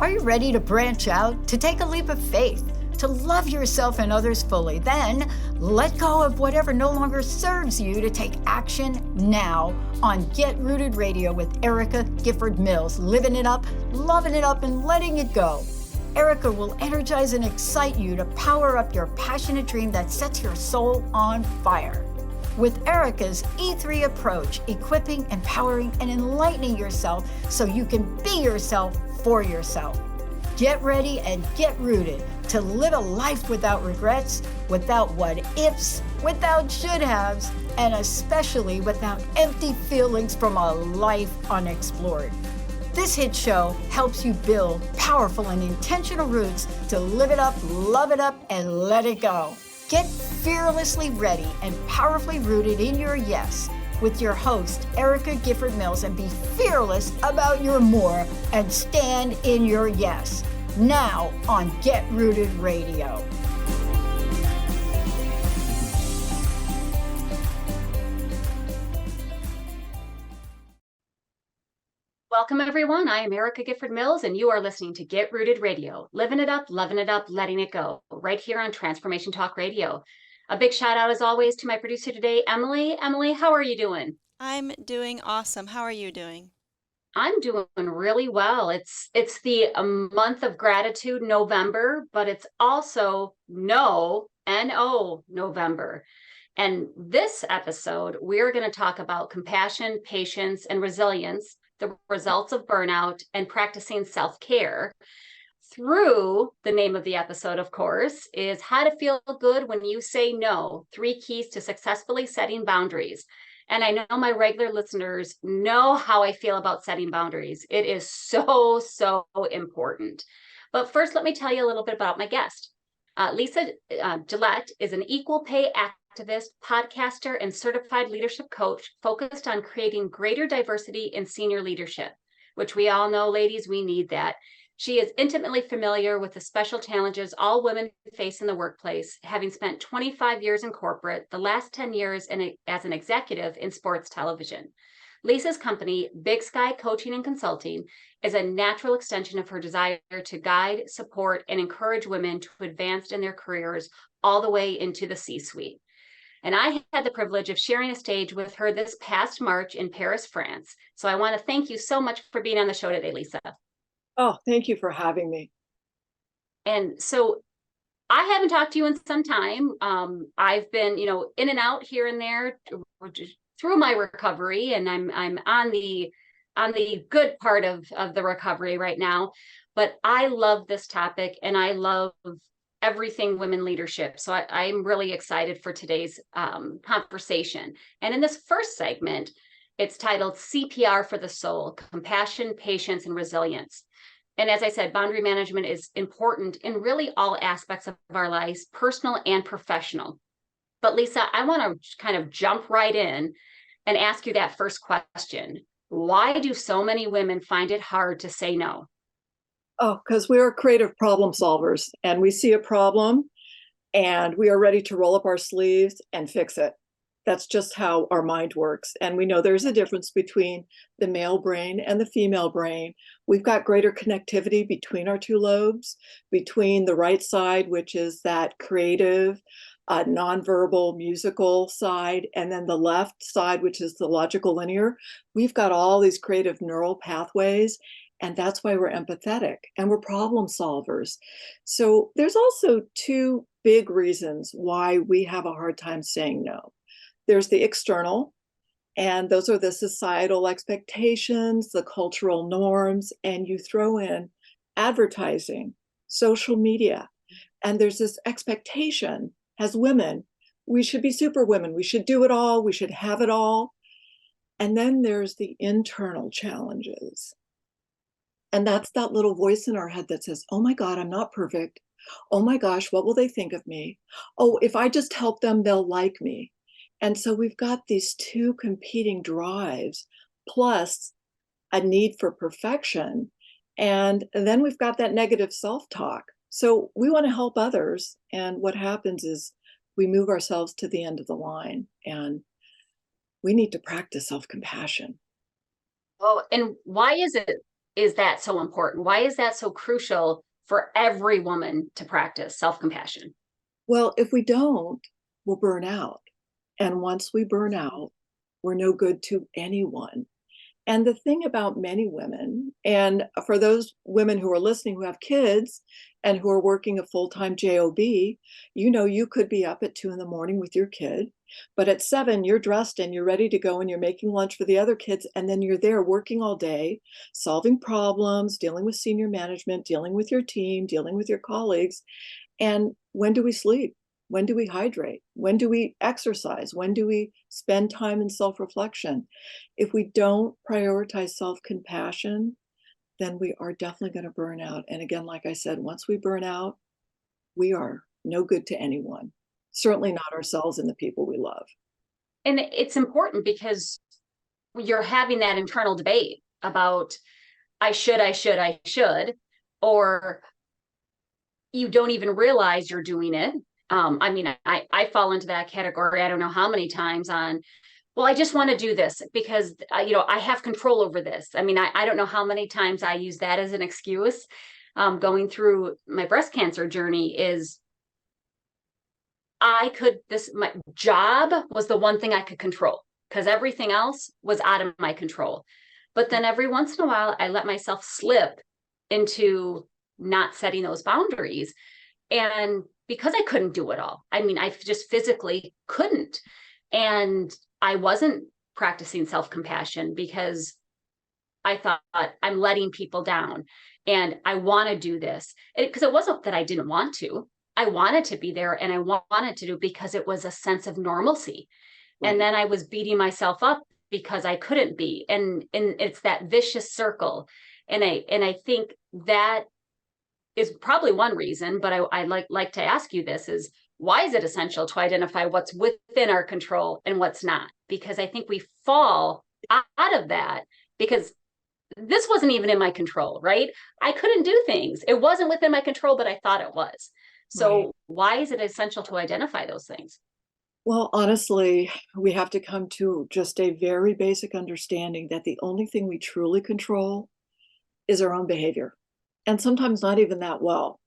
Are you ready to branch out, to take a leap of faith, to love yourself and others fully? Then let go of whatever no longer serves you to take action now on Get Rooted Radio with Erica Gifford Mills, living it up, loving it up, and letting it go. Erica will energize and excite you to power up your passionate dream that sets your soul on fire. With Erica's E3 approach, equipping, empowering, and enlightening yourself so you can be yourself for yourself. Get ready and get rooted to live a life without regrets, without what ifs, without should haves, and especially without empty feelings from a life unexplored. This hit show helps you build powerful and intentional roots to live it up, love it up, and let it go. Get fearlessly ready and powerfully rooted in your yes with your host, Erica Gifford Mills, and be fearless about your more and stand in your yes. Now on Get Rooted Radio. Welcome, everyone. I am Erica Gifford Mills, and you are listening to Get Rooted Radio, living it up, loving it up, letting it go, right here on Transformation Talk Radio. A big shout out, as always, to my producer today, Emily. Emily, how are you doing? I'm doing awesome. How are you doing? I'm doing really well. It's the month of gratitude, November, but it's also N-O, November. And this episode, we're going to talk about compassion, patience, and resilience, the results of burnout, and practicing self-care. Through the name of the episode, of course, is how to feel good when you say no, 3 keys to successfully setting boundaries. And I know my regular listeners know how I feel about setting boundaries. It is so, so important. But first, let me tell you a little bit about my guest. Lisa Gillette is an equal pay activist, podcaster, and certified leadership coach focused on creating greater diversity in senior leadership, which we all know, ladies, we need that. She is intimately familiar with the special challenges all women face in the workplace, having spent 25 years in corporate, the last 10 years as an executive in sports television. Lisa's company, Big Sky Coaching and Consulting, is a natural extension of her desire to guide, support, and encourage women to advance in their careers all the way into the C-suite. And I had the privilege of sharing a stage with her this past March in Paris, France. So I want to thank you so much for being on the show today, Lisa. Oh, thank you for having me. And so I haven't talked to you in some time. I've been, in and out here and there through my recovery, and I'm on the good part of the recovery right now. But I love this topic, and I love everything women leadership. So I'm really excited for today's conversation. And in this first segment, it's titled CPR for the Soul: Compassion, Patience, and Resilience. And as I said, boundary management is important in really all aspects of our lives, personal and professional. But Lisa, I want to kind of jump right in and ask you that first question. Why do so many women find it hard to say no? Oh, because we are creative problem solvers, and we see a problem and we are ready to roll up our sleeves and fix it. That's just how our mind works. And we know there's a difference between the male brain and the female brain. We've got greater connectivity between our 2 lobes, between the right side, which is that creative, nonverbal, musical side, and then the left side, which is the logical linear. We've got all these creative neural pathways, and that's why we're empathetic and we're problem solvers. So there's also 2 big reasons why we have a hard time saying no. There's the external, and those are the societal expectations, the cultural norms, and you throw in advertising, social media, and there's this expectation as women, we should be super women, we should do it all, we should have it all. And then there's the internal challenges. And that's that little voice in our head that says, oh my God, I'm not perfect. Oh my gosh, what will they think of me? Oh, if I just help them, they'll like me. And so we've got these 2 competing drives, plus a need for perfection. And then we've got that negative self-talk. So we want to help others. And what happens is we move ourselves to the end of the line, and we need to practice self-compassion. Oh, and why is it is that so important? Why is that so crucial for every woman to practice self-compassion? Well, if we don't, we'll burn out. And once we burn out, we're no good to anyone. And the thing about many women, and for those women who are listening who have kids and who are working a full-time job, you could be up at 2 a.m. with your kid, but at 7 you're dressed and you're ready to go and you're making lunch for the other kids, and then you're there working all day, solving problems, dealing with senior management, dealing with your team, dealing with your colleagues. And when do we sleep? When do we hydrate? When do we exercise? When do we spend time in self-reflection? If we don't prioritize self-compassion, then we are definitely going to burn out. And again, like I said, once we burn out, we are no good to anyone, certainly not ourselves and the people we love. And it's important because you're having that internal debate about I should, or you don't even realize you're doing it. I fall into that category. I don't know how many times well, I just want to do this because, I have control over this. I don't know how many times I use that as an excuse. Going through my breast cancer journey is my job was the one thing I could control because everything else was out of my control. But then every once in a while, I let myself slip into not setting those boundaries. And because I couldn't do it all, I just physically couldn't. And I wasn't practicing self-compassion because I thought I'm letting people down and I want to do this. Because it wasn't that I didn't want to. I wanted to be there and I wanted to do it because it was a sense of normalcy. Right. And then I was beating myself up because I couldn't be. And it's that vicious circle. And I think that is probably one reason, but I like to ask you this is, why is it essential to identify what's within our control and what's not? Because I think we fall out of that because this wasn't even in my control, right? I couldn't do things. It wasn't within my control, but I thought it was. So right. Why is it essential to identify those things? Well, honestly, we have to come to just a very basic understanding that the only thing we truly control is our own behavior. And sometimes not even that well.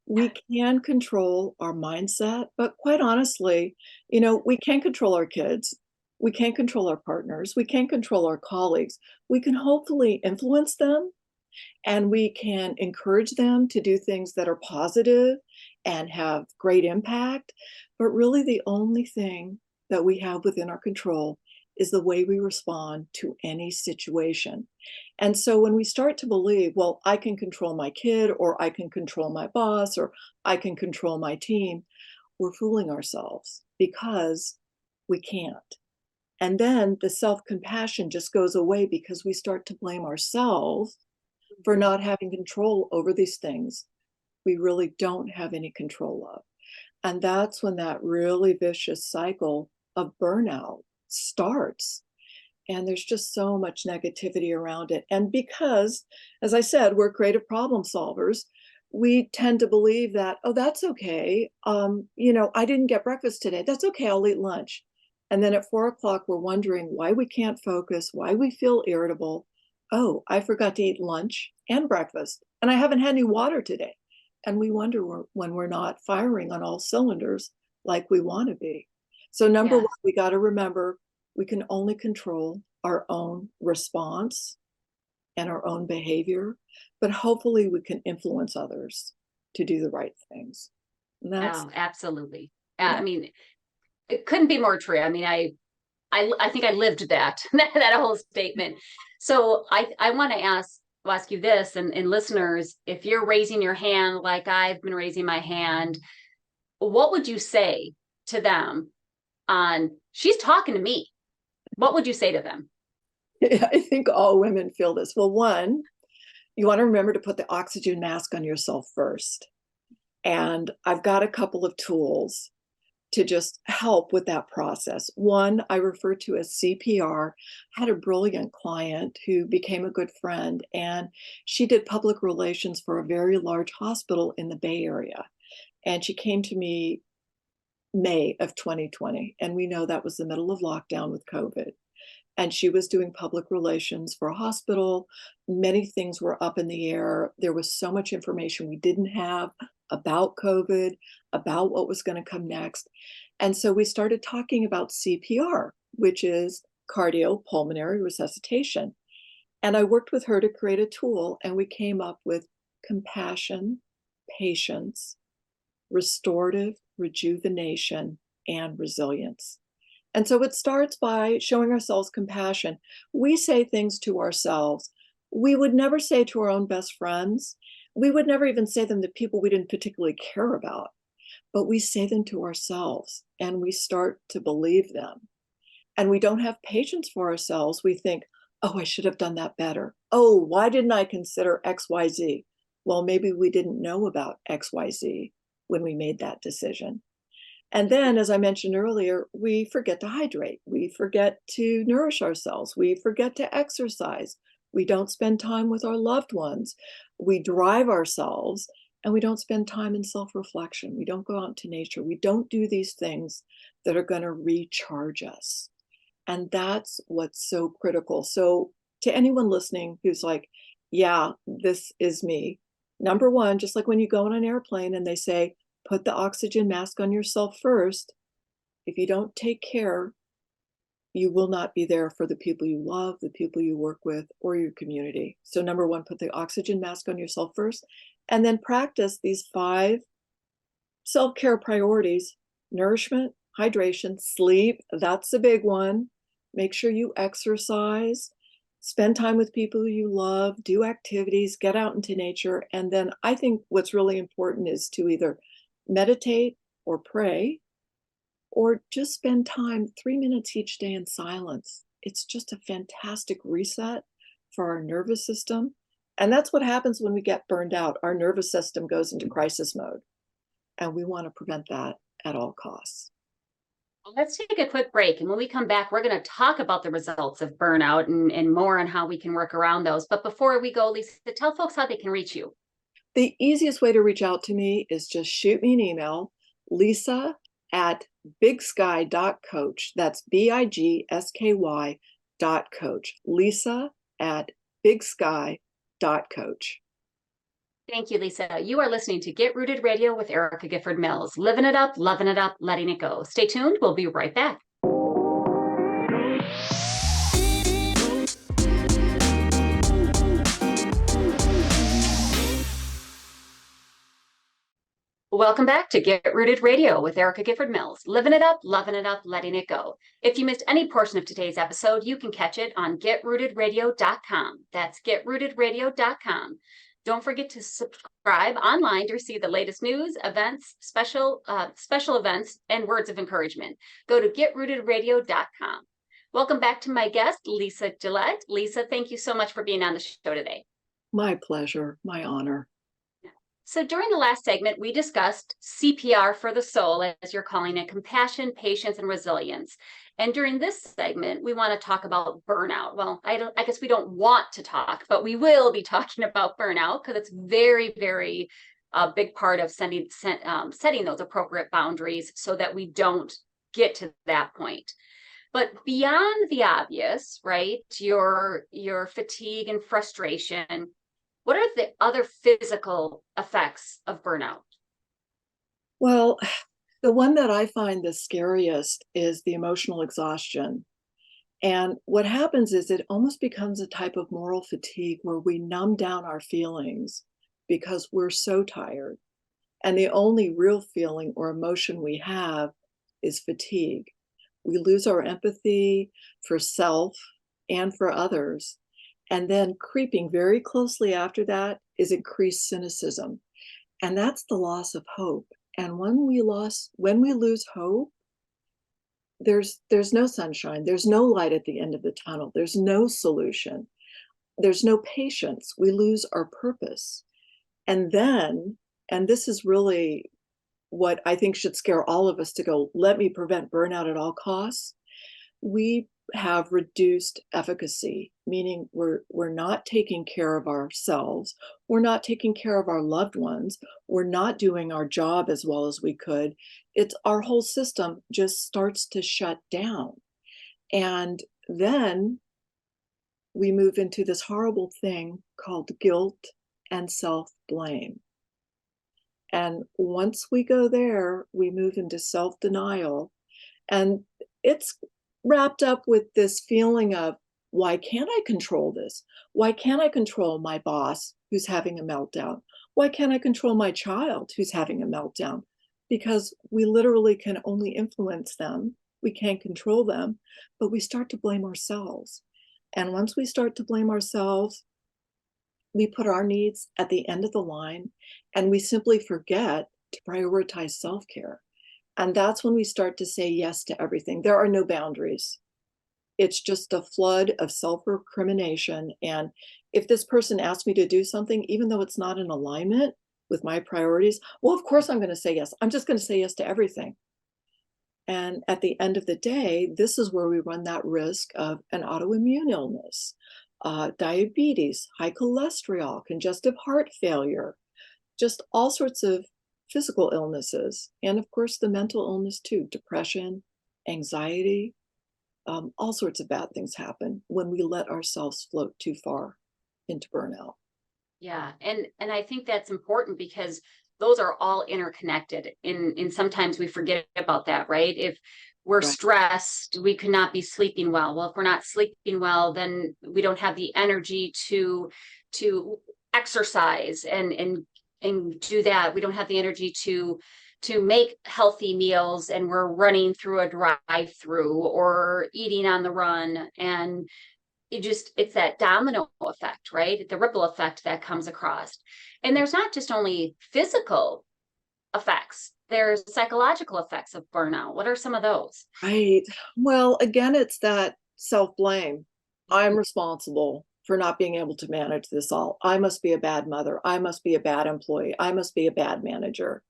We can control our mindset, but quite honestly, we can't control our kids. We can't control our partners. We can't control our colleagues. We can hopefully influence them and we can encourage them to do things that are positive and have great impact. But really the only thing that we have within our control is the way we respond to any situation. And so when we start to believe, well, I can control my kid, or I can control my boss, or I can control my team, we're fooling ourselves because we can't. And then the self-compassion just goes away because we start to blame ourselves for not having control over these things we really don't have any control of. And that's when that really vicious cycle of burnout starts. And there's just so much negativity around it. And because, as I said, we're creative problem solvers, we tend to believe that, oh, that's okay. I didn't get breakfast today. That's okay. I'll eat lunch. And then at 4 o'clock, we're wondering why we can't focus, why we feel irritable. Oh, I forgot to eat lunch and breakfast, and I haven't had any water today. And we wonder when we're not firing on all cylinders like we want to be. So number one, we got to remember we can only control our own response and our own behavior, but hopefully we can influence others to do the right things. And that's absolutely. Yeah. It couldn't be more true. I think I lived that whole statement. So I want to ask you this, and listeners, if you're raising your hand like I've been raising my hand, what would you say to them on, she's talking to me? What would you say to them? I think all women feel this. Well, one, you want to remember to put the oxygen mask on yourself first. And I've got a couple of tools to just help with that process. One, I refer to as CPR. I had a brilliant client who became a good friend, and she did public relations for a very large hospital in the Bay Area. And she came to me May of 2020, and we know that was the middle of lockdown with COVID. And she was doing public relations for a hospital. Many things were up in the air. There was so much information we didn't have about COVID, about what was going to come next. And so we started talking about CPR, which is cardiopulmonary resuscitation. And I worked with her to create a tool, and we came up with compassion, patience, restorative rejuvenation, and resilience. And so it starts by showing ourselves compassion. We say things to ourselves we would never say to our own best friends. We would never even say them to people we didn't particularly care about, but we say them to ourselves and we start to believe them. And we don't have patience for ourselves. We think, oh, I should have done that better. Oh, why didn't I consider XYZ? Well, maybe we didn't know about XYZ when we made that decision. And then, as I mentioned earlier, we forget to hydrate. We forget to nourish ourselves. We forget to exercise. We don't spend time with our loved ones. We drive ourselves and we don't spend time in self-reflection. We don't go out into nature. We don't do these things that are going to recharge us. And that's what's so critical. So to anyone listening who's like, yeah, this is me. Number one, just like when you go on an airplane and they say, put the oxygen mask on yourself first. If you don't take care, you will not be there for the people you love, the people you work with, or your community. So number one, put the oxygen mask on yourself first, and then practice these 5 self-care priorities: nourishment, hydration, sleep. That's the big one. Make sure you exercise, spend time with people you love, do activities, get out into nature. And then I think what's really important is to either meditate or pray, or just spend time 3 minutes each day in silence. It's just a fantastic reset for our nervous system. And that's what happens when we get burned out. Our nervous system goes into crisis mode, and we want to prevent that at all costs. Well, let's take a quick break. And when we come back, we're going to talk about the results of burnout and more on how we can work around those. But before we go, Lisa, tell folks how they can reach you. The easiest way to reach out to me is just shoot me an email, lisa@bigsky.coach. That's BIGSKY.coach. lisa@bigsky.coach. Thank you, Lisa. You are listening to Get Rooted Radio with Erica Gifford Mills. Living it up, loving it up, letting it go. Stay tuned. We'll be right back. Welcome back to Get Rooted Radio with Erica Gifford Mills. Living it up, loving it up, letting it go. If you missed any portion of today's episode, you can catch it on getrootedradio.com. That's getrootedradio.com. Don't forget to subscribe online to receive the latest news, events, special events, and words of encouragement. Go to getrootedradio.com. Welcome back to my guest, Lisa Gillette. Lisa, thank you so much for being on the show today. My pleasure, my honor. So during the last segment, we discussed CPR for the soul, as you're calling it, compassion, patience, and resilience. And during this segment, we want to talk about burnout. Well, I guess we don't want to talk, but we will be talking about burnout because it's very, very big part of setting those appropriate boundaries so that we don't get to that point. But beyond the obvious, right, your fatigue and frustration, what are the other physical effects of burnout? Well, the one that I find the scariest is the emotional exhaustion. And what happens is it almost becomes a type of moral fatigue where we numb down our feelings because we're so tired. And the only real feeling or emotion we have is fatigue. We lose our empathy for self and for others. And then creeping very closely after that is increased cynicism. And that's the loss of hope. And when we lose hope, there's no sunshine. There's no light at the end of the tunnel. There's no solution. There's no patience. We lose our purpose. And then, and this is really what I think should scare all of us to go, let me prevent burnout at all costs. We have reduced efficacy, meaning we're not taking care of ourselves, we're not taking care of our loved ones, we're not doing our job as well as we could. It's our whole system just starts to shut down. And then we move into this horrible thing called guilt and self-blame. And once we go there, we move into self-denial. And it's wrapped up with this feeling of, why can't I control this? Why can't I control my boss who's having a meltdown? Why can't I control my child who's having a meltdown? Because we literally can only influence them. We can't control them, but we start to blame ourselves. And once we start to blame ourselves, we put our needs at the end of the line, and we simply forget to prioritize self-care. And that's when we start to say yes to everything. There are no boundaries. It's just a flood of self-recrimination. And if this person asks me to do something, even though it's not in alignment with my priorities, well, of course I'm going to say yes. I'm just going to say yes to everything. And at the end of the day, this is where we run that risk of an autoimmune illness, diabetes, high cholesterol, congestive heart failure, just all sorts of physical illnesses. And of course, the mental illness too, depression, anxiety, all sorts of bad things happen when we let ourselves float too far into burnout. Yeah. And I think that's important because those are all interconnected. And sometimes we forget about that, right? If we're Right. stressed, we could not be sleeping well. Well, if we're not sleeping well, then we don't have the energy to exercise and do that. We don't have the energy to make healthy meals, and we're running through a drive-through or eating on the run. And it's that domino effect, right? The ripple effect that comes across. And there's not just only physical effects, there's psychological effects of burnout. What are some of those? Right. Well, again, it's that self-blame. I'm responsible for not being able to manage this all. I must be a bad mother. I must be a bad employee. I must be a bad manager.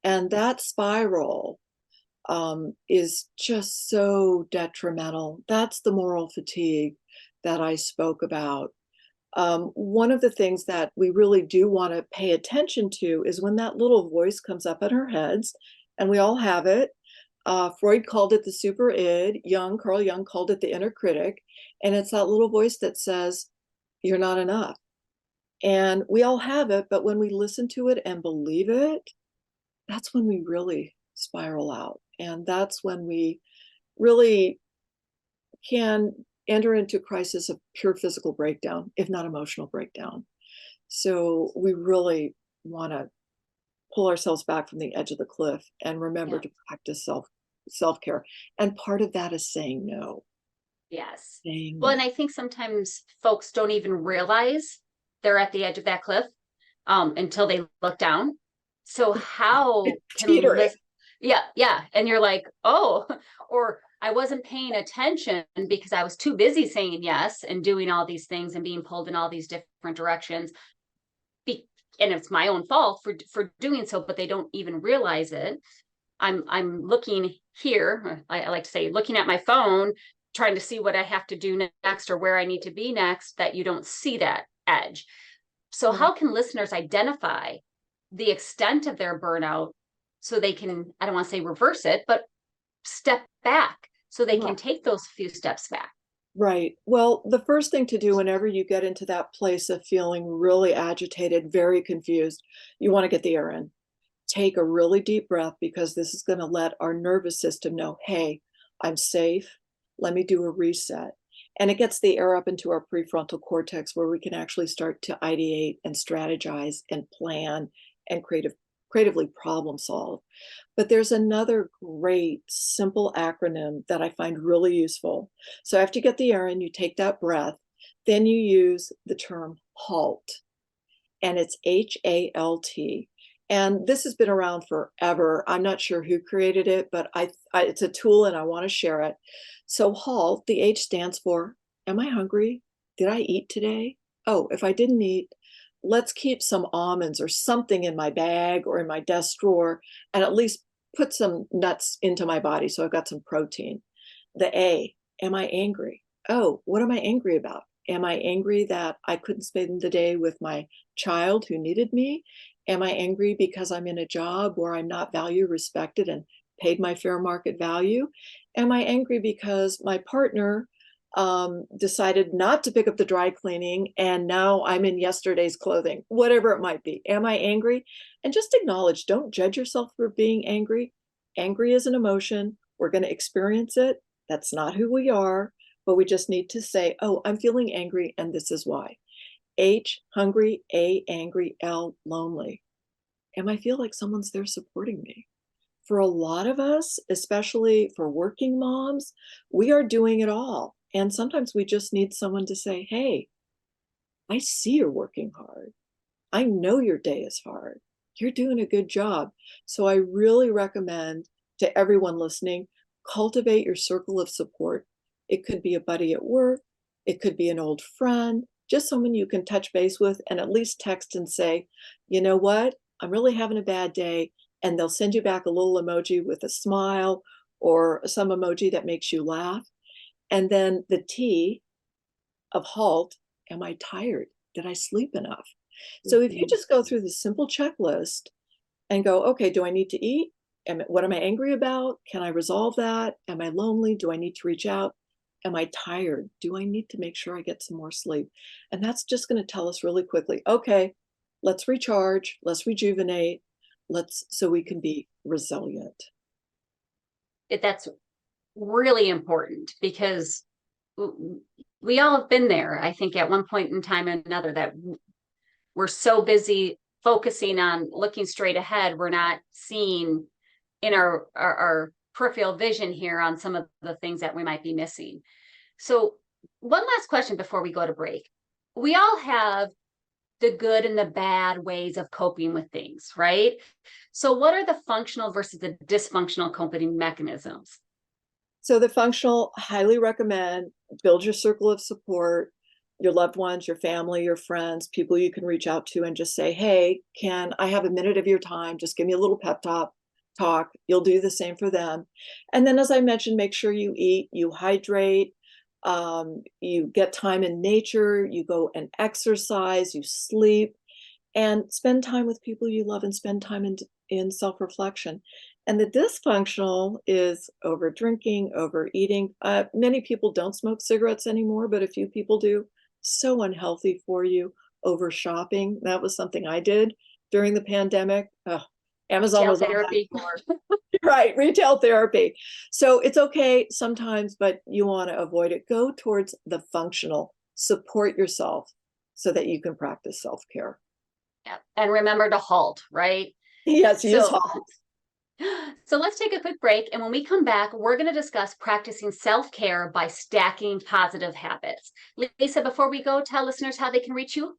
And that spiral is just so detrimental. That's the moral fatigue that I spoke about. One of the things that we really do want to pay attention to is when that little voice comes up in our heads, and we all have it. Freud called it the super id. Carl Jung called it the inner critic. And it's that little voice that says, you're not enough. And we all have it, but when we listen to it and believe it, that's when we really spiral out. And that's when we really can enter into crisis of pure physical breakdown, if not emotional breakdown. So we really want to pull ourselves back from the edge of the cliff and remember to practice self-care. And part of that is saying no. Yes. Saying Well, no. and I think sometimes folks don't even realize they're at the edge of that cliff until they look down. So how can Teetering. yeah. And you're like, oh, or I wasn't paying attention because I was too busy saying yes and doing all these things and being pulled in all these different directions. And it's my own fault for doing so, but they don't even realize it. I'm looking here. I like to say, looking at my phone, trying to see what I have to do next or where I need to be next, that you don't see that edge. So how can listeners identify the extent of their burnout so they can, I don't want to say reverse it, but step back so they can take those few steps back? Right. Well, the first thing to do whenever you get into that place of feeling really agitated, very confused, you want to get the air in. Take a really deep breath, because this is going to let our nervous system know, hey, I'm safe. Let me do a reset. And it gets the air up into our prefrontal cortex, where we can actually start to ideate and strategize and plan and creatively problem solve. But there's another great simple acronym that I find really useful. So after you get the air in, you take that breath, then you use the term HALT, and it's HALT. And this has been around forever. I'm not sure who created it, but it's a tool and I want to share it. So HALT, the H stands for, am I hungry? Did I eat today? Oh, if I didn't eat, let's keep some almonds or something in my bag or in my desk drawer, and at least put some nuts into my body so I've got some protein. The A, am I angry? Oh, what am I angry about? Am I angry that I couldn't spend the day with my child who needed me? Am I angry because I'm in a job where I'm not valued, respected, and paid my fair market value? Am I angry because my partner decided not to pick up the dry cleaning, and now I'm in yesterday's clothing, whatever it might be. Am I angry? And just acknowledge, don't judge yourself for being angry. Angry is an emotion. We're going to experience it. That's not who we are, but we just need to say, oh, I'm feeling angry, and this is why. H, hungry. A, angry. L, lonely. Am I feel like someone's there supporting me? For a lot of us, especially for working moms, we are doing it all. And sometimes we just need someone to say, hey, I see you're working hard. I know your day is hard. You're doing a good job. So I really recommend to everyone listening, cultivate your circle of support. It could be a buddy at work. It could be an old friend, just someone you can touch base with and at least text and say, you know what? I'm really having a bad day. And they'll send you back a little emoji with a smile or some emoji that makes you laugh. And then the T of halt, am I tired? Did I sleep enough? So if you just go through the simple checklist and go, okay, do I need to eat? What am I angry about? Can I resolve that? Am I lonely? Do I need to reach out? Am I tired? Do I need to make sure I get some more sleep? And that's just going to tell us really quickly, okay, let's recharge, let's rejuvenate, so we can be resilient. That's really important because we all have been there, I think, at one point in time or another, that we're so busy focusing on looking straight ahead, we're not seeing in our peripheral vision here on some of the things that we might be missing. So one last question before we go to break. We all have the good and the bad ways of coping with things, right? So what are the functional versus the dysfunctional coping mechanisms? So the functional, highly recommend, build your circle of support, your loved ones, your family, your friends, people you can reach out to and just say, hey, can I have a minute of your time? Just give me a little pep talk. You'll do the same for them. And then, as I mentioned, make sure you eat, you hydrate, you get time in nature, you go and exercise, you sleep, and spend time with people you love and spend time in self-reflection. And the dysfunctional is over drinking, overeating. Many people don't smoke cigarettes anymore, but a few people do. So unhealthy for you. Over shopping. That was something I did during the pandemic. Amazon Retail was therapy. on that floor. Right, retail therapy. So it's okay sometimes, but you want to avoid it. Go towards the functional. Support yourself so that you can practice self-care. Yeah. And remember to halt, right? Yes, use halt. So let's take a quick break. And when we come back, we're going to discuss practicing self-care by stacking positive habits. Lisa, before we go, tell listeners how they can reach you.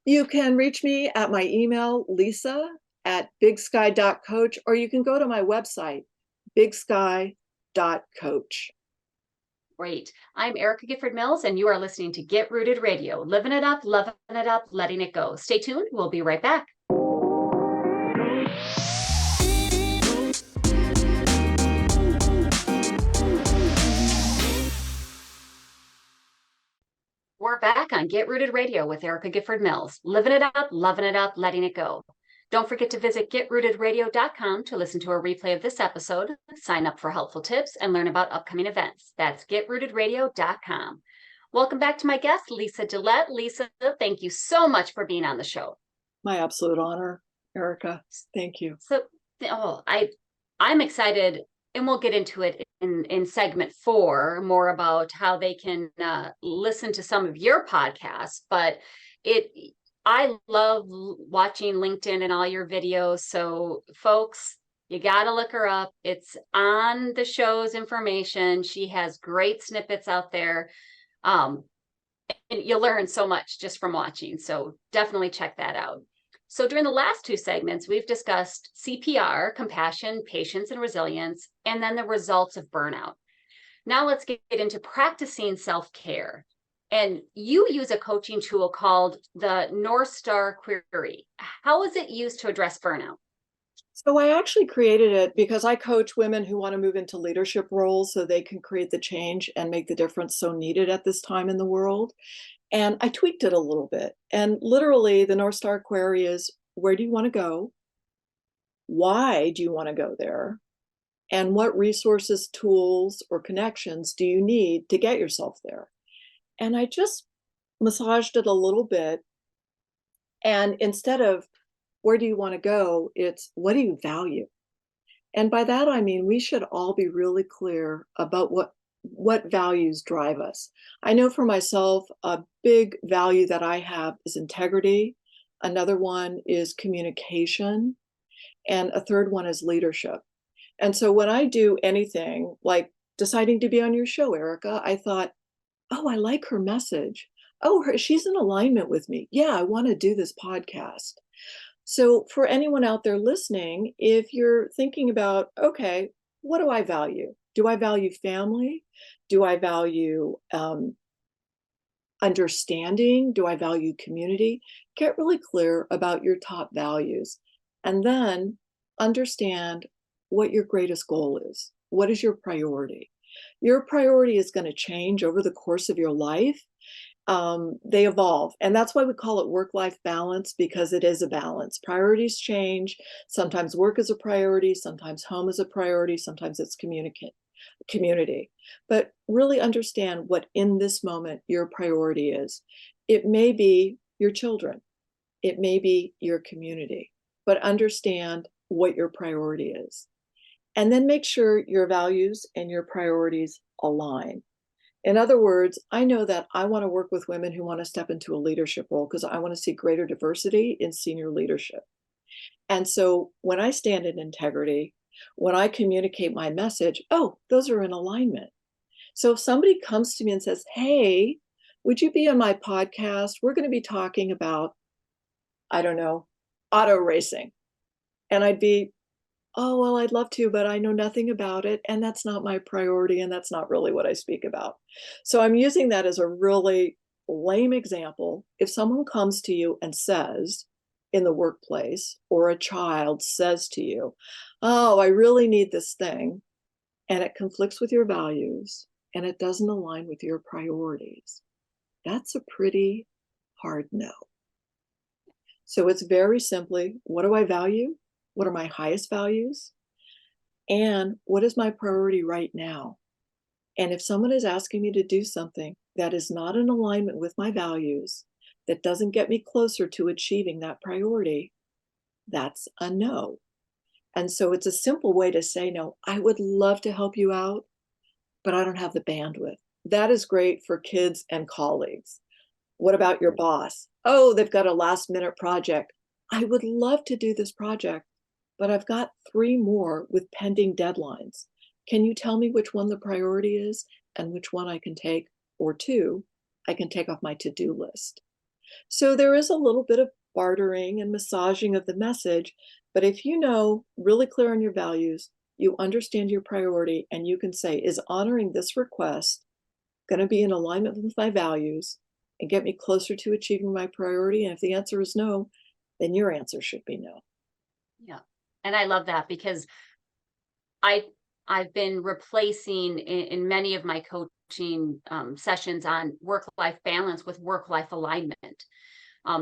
You can reach me at my email, lisa@bigsky.coach, or you can go to my website, bigsky.coach. Great. I'm Erica Gifford Mills, and you are listening to Get Rooted Radio, living it up, loving it up, letting it go. Stay tuned. We'll be right back. We're back on Get Rooted Radio with Erica Gifford Mills, living it up, loving it up, letting it go. Don't forget to visit getrootedradio.com to listen to a replay of this episode, sign up for helpful tips, and learn about upcoming events. That's getrootedradio.com. Welcome back to my guest, Lisa Gillette. Lisa, thank you so much for being on the show. My absolute honor, Erica. Thank you. So, I'm excited, and we'll get into it in segment 4, more about how they can listen to some of your podcasts. But I love watching LinkedIn and all your videos. So folks, you got to look her up. It's on the show's information. She has great snippets out there. And you'll learn so much just from watching. So definitely check that out. So during the last 2 segments, we've discussed CPR, compassion, patience, and resilience, and then the results of burnout. Now let's get into practicing self-care. And you use a coaching tool called the North Star Query. How is it used to address burnout? So I actually created it because I coach women who want to move into leadership roles so they can create the change and make the difference so needed at this time in the world. And I tweaked it a little bit. And literally, the North Star Query is, where do you want to go? Why do you want to go there? And what resources, tools, or connections do you need to get yourself there? And I just massaged it a little bit. And instead of where do you want to go, it's what do you value? And by that, I mean, we should all be really clear about what values drive us. I know for myself, a big value that I have is integrity. Another one is communication. And a third one is leadership. And so when I do anything like deciding to be on your show, Erica, I thought, oh, I like her message. Oh, she's in alignment with me. Yeah, I want to do this podcast. So for anyone out there listening, if you're thinking about, okay, what do I value? Do I value family? Do I value understanding? Do I value community? Get really clear about your top values. And then understand what your greatest goal is. What is your priority? Your priority is going to change over the course of your life. They evolve. And that's why we call it work-life balance, because it is a balance. Priorities change. Sometimes work is a priority. Sometimes home is a priority. Sometimes it's community. But really understand what in this moment your priority is. It may be your children. It may be your community. But understand what your priority is. And then make sure your values and your priorities align. In other words, I know that I want to work with women who want to step into a leadership role because I want to see greater diversity in senior leadership. And so when I stand in integrity, when I communicate my message, oh, those are in alignment. So if somebody comes to me and says, hey, would you be on my podcast? We're going to be talking about, I don't know, auto racing. And I'd be, oh, well, I'd love to, but I know nothing about it. And that's not my priority. And that's not really what I speak about. So I'm using that as a really lame example. If someone comes to you and says in the workplace, or a child says to you, oh, I really need this thing, and it conflicts with your values and it doesn't align with your priorities, that's a pretty hard no. So it's very simply, what do I value? What are my highest values? And what is my priority right now? And if someone is asking me to do something that is not in alignment with my values, that doesn't get me closer to achieving that priority, that's a no. And so it's a simple way to say no. I would love to help you out, but I don't have the bandwidth. That is great for kids and colleagues. What about your boss? Oh, they've got a last minute project. I would love to do this project, but I've got 3 more with pending deadlines. Can you tell me which one the priority is and which one I can take, or 2, I can take off my to-do list? So there is a little bit of bartering and massaging of the message, but if you know, really clear on your values, you understand your priority, and you can say, is honoring this request going to be in alignment with my values and get me closer to achieving my priority? And if the answer is no, then your answer should be no. Yeah. And I love that, because I've been replacing in many of my coaching sessions on work-life balance with work-life alignment,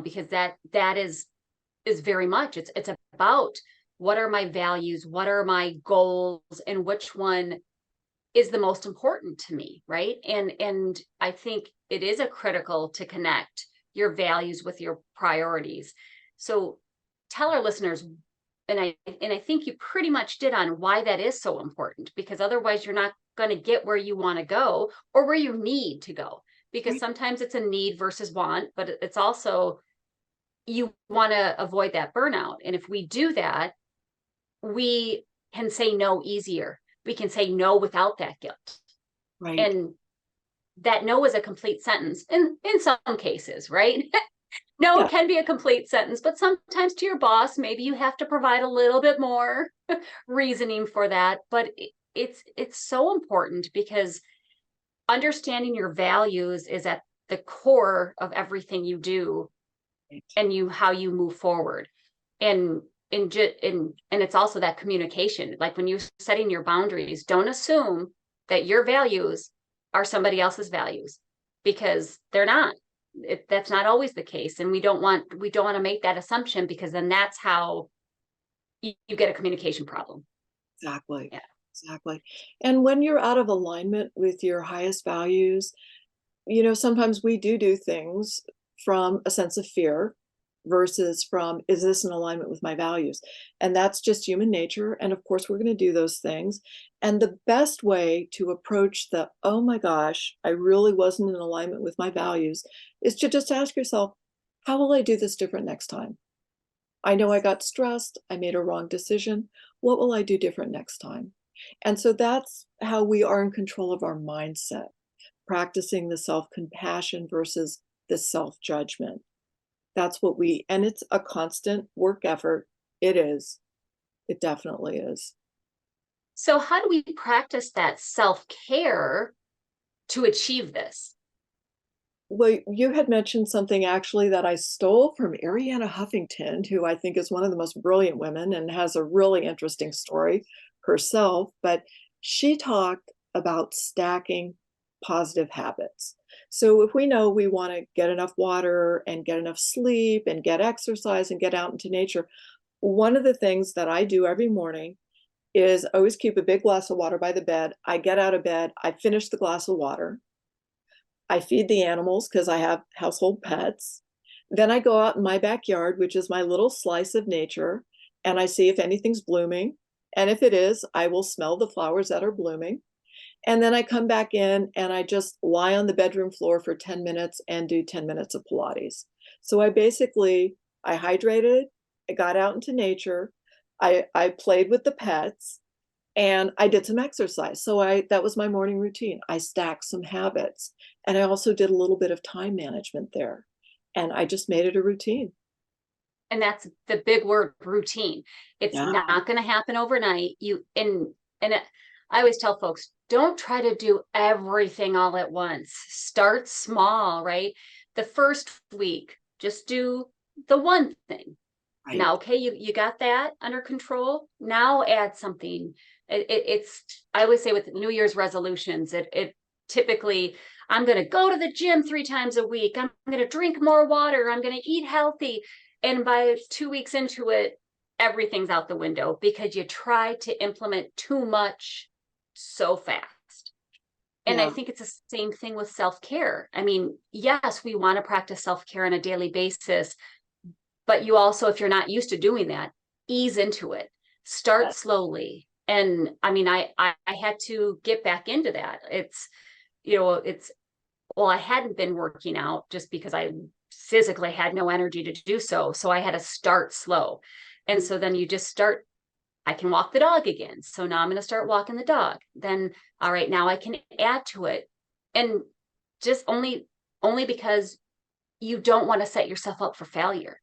because that is very much, it's about what are my values, what are my goals, and which one is the most important to me, right? And I think it is a critical to connect your values with your priorities. So tell our listeners, and I think you pretty much did, on why that is so important, because otherwise you're not going to get where you want to go or where you need to go, because sometimes it's a need versus want, but it's also, you want to avoid that burnout. And if we do that, we can say no easier. We can say no without that guilt. Right. And that no is a complete sentence in some cases, right? No, Yeah. It can be a complete sentence, but sometimes to your boss, maybe you have to provide a little bit more reasoning for that. But it's so important, because understanding your values is at the core of everything you do, and how you move forward. And it's also that communication. Like when you're setting your boundaries, don't assume that your values are somebody else's values, because they're not. That's not always the case, and we don't want to make that assumption, because then that's how you get a communication problem. Exactly. Yeah. Exactly. And when you're out of alignment with your highest values, sometimes we do things from a sense of fear versus from, is this in alignment with my values? And that's just human nature. And of course, we're going to do those things. And the best way to approach the, oh my gosh, I really wasn't in alignment with my values, is to just ask yourself, how will I do this different next time? I know I got stressed. I made a wrong decision. What will I do different next time? And so that's how we are in control of our mindset, practicing the self-compassion versus the self-judgment. That's what and it's a constant work effort. It is. It definitely is. So how do we practice that self-care to achieve this? Well, you had mentioned something actually that I stole from Arianna Huffington, who I think is one of the most brilliant women and has a really interesting story herself. But she talked about stacking positive habits. So if we know we want to get enough water and get enough sleep and get exercise and get out into nature, one of the things that I do every morning is always keep a big glass of water by the bed. I get out of bed, I finish the glass of water. I feed the animals because I have household pets. Then I go out in my backyard, which is my little slice of nature, and I see if anything's blooming. And if it is, I will smell the flowers that are blooming. And then I come back in and I just lie on the bedroom floor for 10 minutes and do 10 minutes of Pilates. So I hydrated, I got out into nature, I played with the pets, and I did some exercise. So that was my morning routine. I stacked some habits, and I also did a little bit of time management there, and I just made it a routine. And that's the big word, routine. It's Yeah. not going to happen overnight. I always tell folks, don't try to do everything all at once. Start small, right? The first week, just do the one thing. Right. Now, okay, you got that under control. Now add something. I always say with New Year's resolutions, it typically, I'm going to go to the gym 3 times a week. I'm going to drink more water. I'm going to eat healthy. And by 2 weeks into it, everything's out the window because you try to implement too much so fast. And I think it's the same thing with self-care. I mean, yes, we want to practice self-care on a daily basis, but you also, if you're not used to doing that, ease into it. Start slowly. And I mean, I had to get back into that. I hadn't been working out just because I physically had no energy to do so. So I had to start slow. And so then you just start, I can walk the dog again. So now I'm going to start walking the dog. Then, all right, now I can add to it. And just only because you don't want to set yourself up for failure.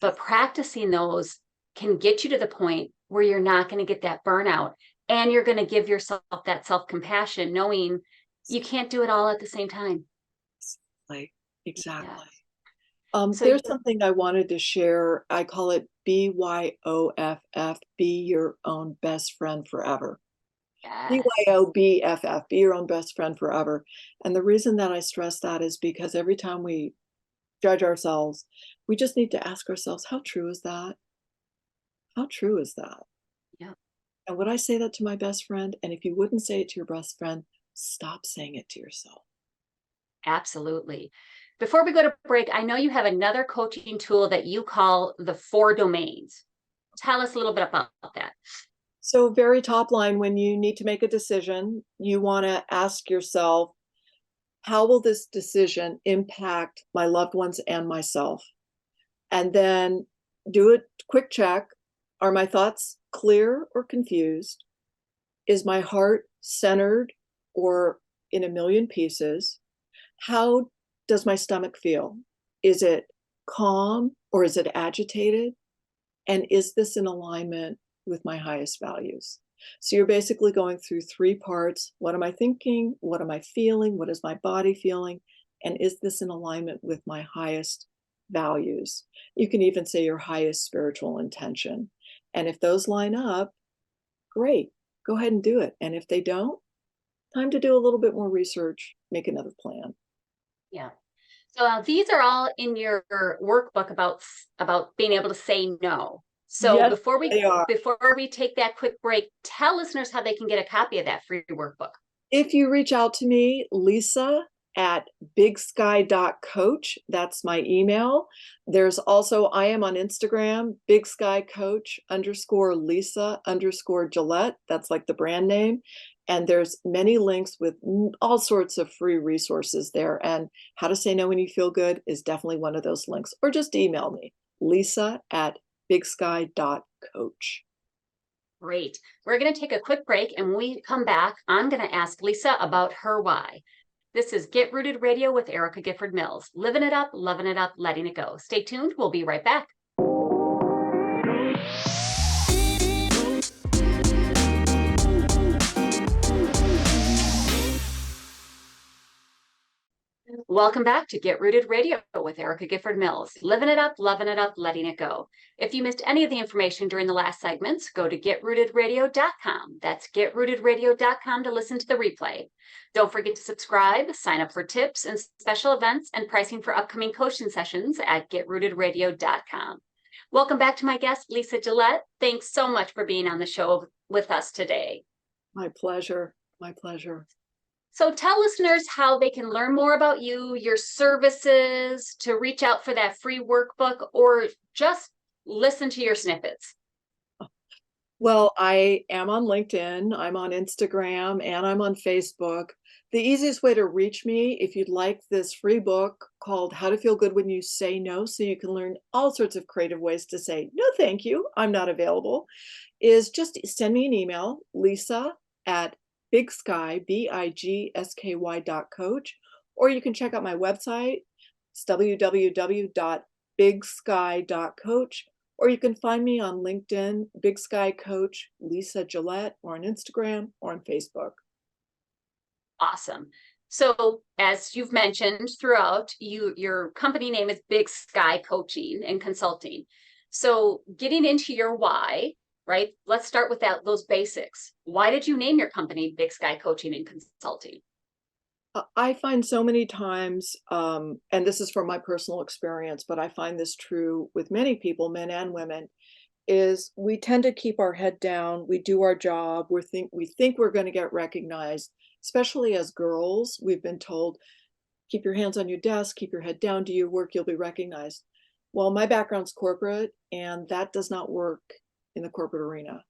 But practicing those can get you to the point where you're not going to get that burnout, and you're going to give yourself that self-compassion, knowing you can't do it all at the same time. Exactly. Yeah. There's something I wanted to share. I call it BYOFF, be your own best friend forever. Yes. BYOBFF, be your own best friend forever. And the reason that I stress that is because every time we judge ourselves, we just need to ask ourselves, how true is that? How true is that? Yeah. And would I say that to my best friend? And if you wouldn't say it to your best friend, stop saying it to yourself. Absolutely. Before we go to break, I know you have another coaching tool that you call the 4 domains. Tell us a little bit about that. So very top line, when you need to make a decision, you want to ask yourself, how will this decision impact my loved ones and myself? And then do a quick check. Are my thoughts clear or confused? Is my heart centered or in a million pieces? How does my stomach feel? Is it calm or is it agitated? And is this in alignment with my highest values? So you're basically going through 3 parts. What am I thinking? What am I feeling? What is my body feeling? And is this in alignment with my highest values? You can even say your highest spiritual intention. And if those line up, great, go ahead and do it. And if they don't, time to do a little bit more research, make another plan. Yeah. So these are all in your workbook about being able to say no. So Yes, they are. before we take that quick break, tell listeners how they can get a copy of that free workbook. If you reach out to me, Lisa at bigsky.coach, that's my email. There's also, I am on Instagram, bigskycoach_Lisa_Gillette. That's like the brand name. And there's many links with all sorts of free resources there. And how to say no when you feel good is definitely one of those links. Or just email me, Lisa at bigsky.coach. Great. We're going to take a quick break, and when we come back, I'm going to ask Lisa about her why. This is Get Rooted Radio with Erica Gifford Mills. Living it up, loving it up, letting it go. Stay tuned. We'll be right back. Welcome back to Get Rooted Radio with Erica Gifford Mills. Living it up, loving it up, letting it go. If you missed any of the information during the last segments, go to getrootedradio.com. That's getrootedradio.com to listen to the replay. Don't forget to subscribe, sign up for tips and special events and pricing for upcoming coaching sessions at getrootedradio.com. Welcome back to my guest, Lisa Gillette. Thanks so much for being on the show with us today. My pleasure. My pleasure. So tell listeners how they can learn more about you, your services, to reach out for that free workbook, or just listen to your snippets. Well, I am on LinkedIn, I'm on Instagram, and I'm on Facebook. The easiest way to reach me, if you'd like this free book called How to Feel Good When You Say No, so you can learn all sorts of creative ways to say, no, thank you, I'm not available, is just send me an email, Lisa at bigsky, bigsky.coach, or you can check out my website, it's www.bigsky.coach, or you can find me on LinkedIn, Big Sky Coach Lisa Gillette, or on Instagram or on Facebook. Awesome. So as you've mentioned throughout, your company name is Big Sky Coaching and Consulting. So getting into your why, right? Let's start with those basics. Why did you name your company Big Sky Coaching and Consulting? I find so many times, and this is from my personal experience, but I find this true with many people, men and women, is we tend to keep our head down. We do our job. We think we're going to get recognized, especially as girls. We've been told, keep your hands on your desk, keep your head down, do your work, you'll be recognized. Well, my background's corporate, and that does not work in the corporate arena.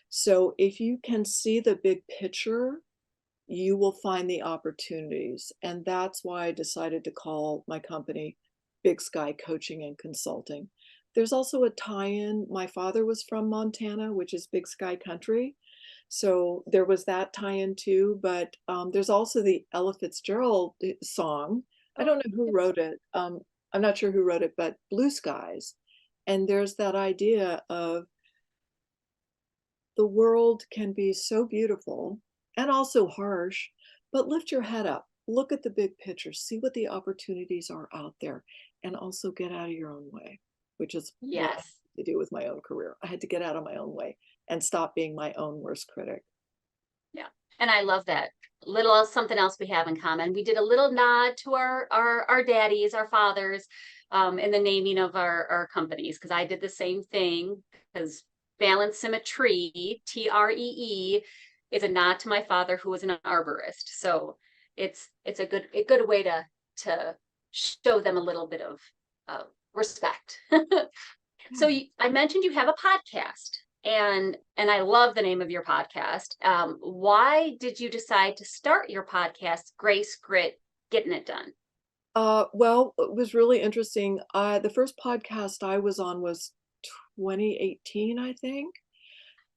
So if you can see the big picture, you will find the opportunities. And that's why I decided to call my company Big Sky Coaching and Consulting. There's also a tie-in. My father was from Montana, which is Big Sky Country. So there was that tie-in too. But there's also the Ella Fitzgerald song. I don't know who wrote it. I'm not sure who wrote it, but Blue Skies. And there's that idea of the world can be so beautiful and also harsh, but lift your head up, look at the big picture, see what the opportunities are out there, and also get out of your own way, which is what I had to do with my own career. I had to get out of my own way and stop being my own worst critic. Yeah, and I love that. Little something else we have in common. We did a little nod to our daddies, our fathers, in the naming of our companies, because I did the same thing, because Balance Symmetry, TREE, is a nod to my father, who was an arborist. So it's a good way to show them a little bit of respect. So I mentioned you have a podcast, and I love the name of your podcast. Why did you decide to start your podcast, Grace, Grit, Getting It Done? Well, it was really interesting. The first podcast I was on was 2018, I think.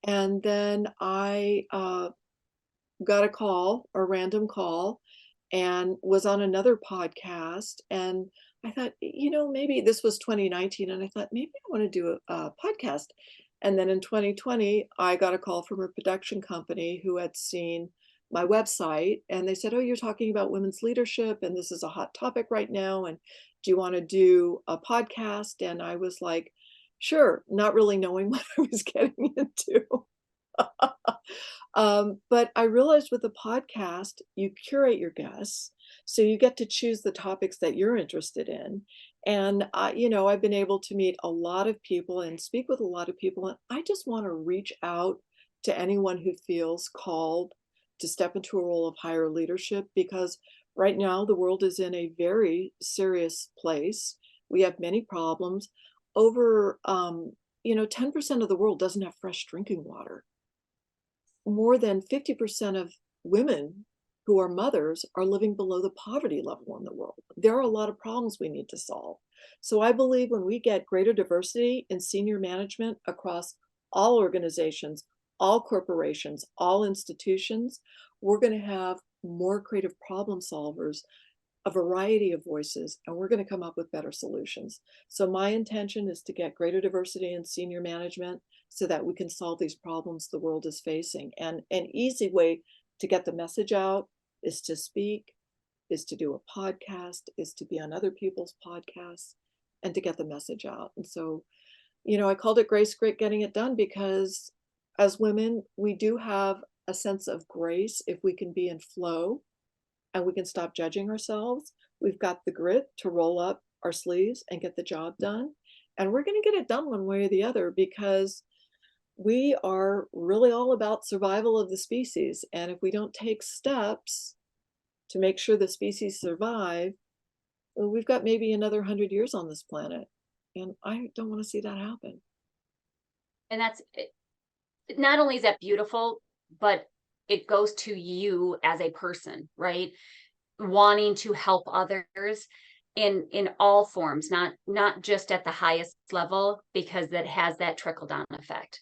And then I got a random call, and was on another podcast. And I thought, maybe this was 2019. And I thought, maybe I want to do a podcast. And then in 2020, I got a call from a production company who had seen my website, and they said, oh, you're talking about women's leadership, and this is a hot topic right now. And do you want to do a podcast? And I was like, sure, not really knowing what I was getting into. But I realized with the podcast, you curate your guests, so you get to choose the topics that you're interested in. And I've been able to meet a lot of people and speak with a lot of people, and I just want to reach out to anyone who feels called to step into a role of higher leadership, because right now the world is in a very serious place. We have many problems. Over 10% of the world doesn't have fresh drinking water. More than 50% of women who are mothers are living below the poverty level in the world. There are a lot of problems we need to solve. So I believe when we get greater diversity in senior management across all organizations, all corporations, all institutions, we're going to have more creative problem solvers, a variety of voices, and we're going to come up with better solutions. So my intention is to get greater diversity in senior management so that we can solve these problems the world is facing. And an easy way to get the message out is to speak, is to do a podcast, is to be on other people's podcasts, and to get the message out. And so, I called it Grace Grit Getting It Done, because as women, we do have a sense of grace if we can be in flow and we can stop judging ourselves. We've got the grit to roll up our sleeves and get the job done. And we're going to get it done one way or the other, because we are really all about survival of the species. And if we don't take steps to make sure the species survive, well, we've got maybe another 100 years on this planet. And I don't want to see that happen. And that's not only is that beautiful, but it goes to you as a person, right? Wanting to help others in all forms, not just at the highest level, because that has that trickle down effect.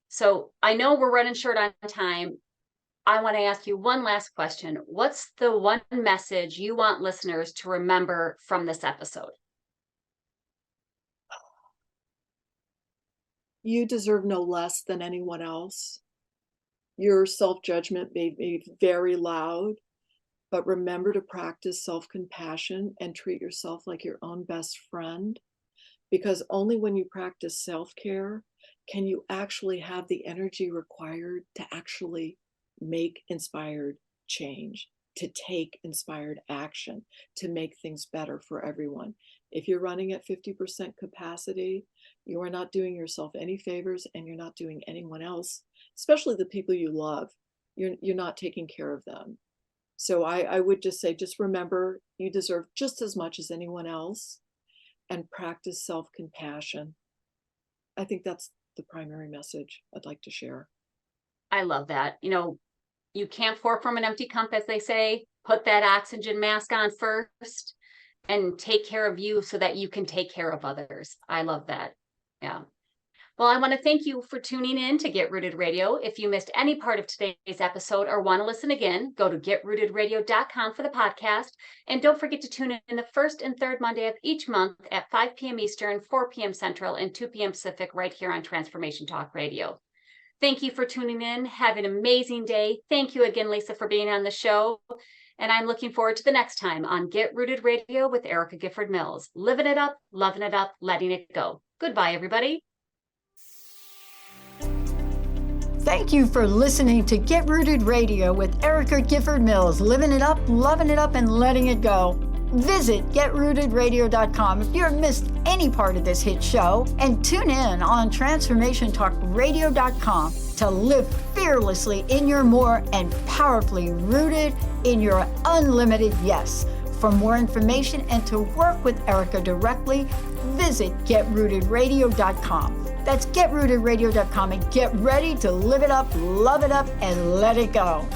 So I know we're running short on time. I want to ask you one last question. What's the one message you want listeners to remember from this episode? You deserve no less than anyone else. Your self-judgment may be very loud, but remember to practice self-compassion and treat yourself like your own best friend, because only when you practice self-care can you actually have the energy required to actually make inspired change, to take inspired action, to make things better for everyone. If you're running at 50% capacity, you are not doing yourself any favors, and you're not doing anyone else, especially the people you love. You're not taking care of them. So I would just say, just remember, you deserve just as much as anyone else, and practice self-compassion. I think that's the primary message I'd like to share. I love that. You can't pour from an empty cup, as they say. Put that oxygen mask on first and take care of you so that you can take care of others. I love that. Yeah. Well, I want to thank you for tuning in to Get Rooted Radio. If you missed any part of today's episode or want to listen again, go to getrootedradio.com for the podcast. And don't forget to tune in the first and third Monday of each month at 5 p.m. Eastern, 4 p.m. Central, and 2 p.m. Pacific right here on Transformation Talk Radio. Thank you for tuning in. Have an amazing day. Thank you again, Lisa, for being on the show. And I'm looking forward to the next time on Get Rooted Radio with Erica Gifford Mills. Living it up, loving it up, letting it go. Goodbye, everybody. Thank you for listening to Get Rooted Radio with Erica Gifford Mills. Living it up, loving it up, and letting it go. Visit getrootedradio.com if you've missed any part of this hit show, and tune in on transformationtalkradio.com to live fearlessly in your more and powerfully rooted in your unlimited yes. For more information and to work with Erica directly, visit getrootedradio.com. That's getrootedradio.com, and get ready to live it up, love it up, and let it go.